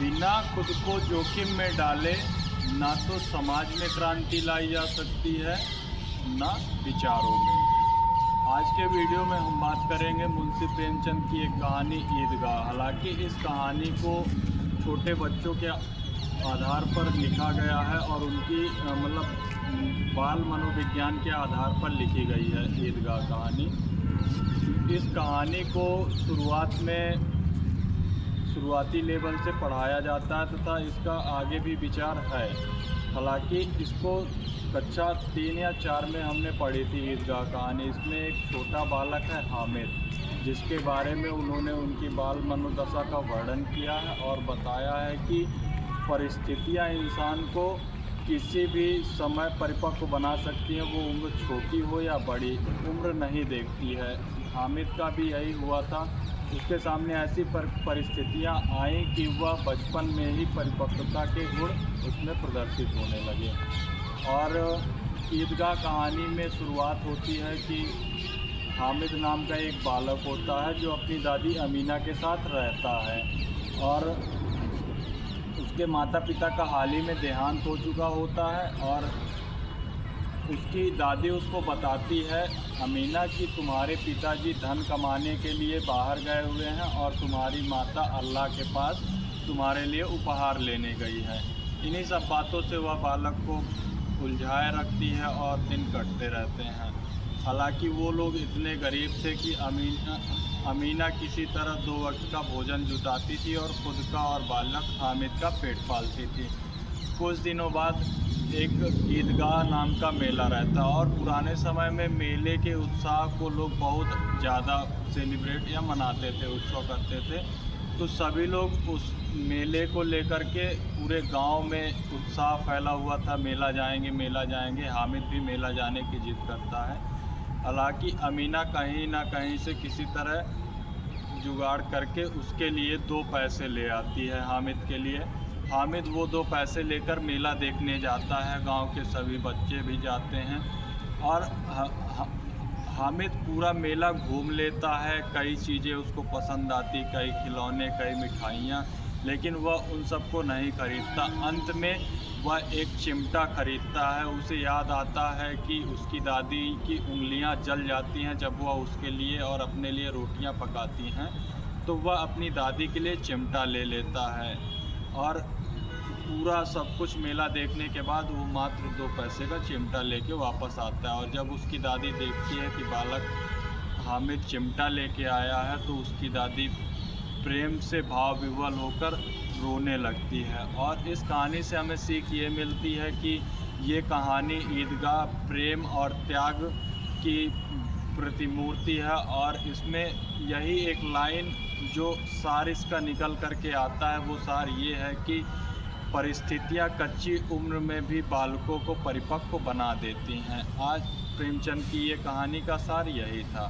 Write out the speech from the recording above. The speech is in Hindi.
बिना खुद को जोखिम में डाले ना तो समाज में क्रांति लाई जा सकती है, ना विचारों में। आज के वीडियो में हम बात करेंगे मुंशी प्रेमचंद की एक कहानी ईदगाह। हालांकि इस कहानी को छोटे बच्चों के आधार पर लिखा गया है और उनकी बाल मनोविज्ञान के आधार पर लिखी गई है ईदगाह कहानी। इस कहानी को शुरुआती लेवल से पढ़ाया जाता है तथा इसका आगे भी विचार है। हालांकि इसको कक्षा 3 या 4 में हमने पढ़ी थी ईदगाह कहानी। इसमें एक छोटा बालक है हामिद, जिसके बारे में उन्होंने उनकी बाल मनोदशा का वर्णन किया है और बताया है कि परिस्थितियां इंसान को किसी भी समय परिपक्व बना सकती हैं, वो उम्र छोटी हो या बड़ी, उम्र नहीं देखती है। हामिद का भी यही हुआ था। उसके सामने ऐसी परिस्थितियां आईं कि वह बचपन में ही परिपक्वता के गुण उसमें प्रदर्शित होने लगे। और ईदगाह कहानी में शुरुआत होती है कि हामिद नाम का एक बालक होता है जो अपनी दादी अमीना के साथ रहता है और उसके माता पिता का हाल ही में देहांत हो चुका होता है। और उसकी दादी उसको बताती है, अमीना, कि तुम्हारे पिताजी धन कमाने के लिए बाहर गए हुए हैं और तुम्हारी माता अल्लाह के पास तुम्हारे लिए उपहार लेने गई है। इन्हीं सब बातों से वह बालक को उलझाए रखती है और दिन कटते रहते हैं। हालांकि वो लोग इतने गरीब थे कि अमीना किसी तरह 2 वक्त का भोजन जुटाती थी और खुद का और बालक हामिद का पेट पालती थी। कुछ दिनों बाद एक ईदगाह नाम का मेला रहता और पुराने समय में मेले के उत्साह को लोग बहुत ज़्यादा सेलिब्रेट या मनाते थे, उत्सव करते थे। तो सभी लोग उस मेले को लेकर के पूरे गांव में उत्साह फैला हुआ था, मेला जाएंगे मेला जाएंगे। हामिद भी मेला जाने की जिद करता है। हालांकि अमीना कहीं ना कहीं से किसी तरह जुगाड़ करके उसके लिए 2 पैसे ले आती है हामिद के लिए। हामिद वो 2 पैसे लेकर मेला देखने जाता है। गांव के सभी बच्चे भी जाते हैं और हामिद पूरा मेला घूम लेता है। कई चीज़ें उसको पसंद आती, कई खिलौने, कई मिठाइयाँ, लेकिन वह उन सबको नहीं खरीदता। अंत में वह एक चिमटा खरीदता है। उसे याद आता है कि उसकी दादी की उंगलियां जल जाती हैं जब वह उसके लिए और अपने लिए रोटियां पकाती हैं, तो वह अपनी दादी के लिए चिमटा ले लेता है। और पूरा सब कुछ मेला देखने के बाद वो मात्र 2 पैसे का चिमटा लेके वापस आता है। और जब उसकी दादी देखती है कि बालक हामिद चिमटा लेके आया है, तो उसकी दादी प्रेम से भाव विह्वल होकर रोने लगती है। और इस कहानी से हमें सीख ये मिलती है कि ये कहानी ईदगाह प्रेम और त्याग की प्रतिमूर्ति है। और इसमें यही एक लाइन जो सार इसका निकल करके आता है, वो सार ये है कि परिस्थितियाँ कच्ची उम्र में भी बालकों को परिपक्व बना देती हैं। आज प्रेमचंद की ये कहानी का सार यही था।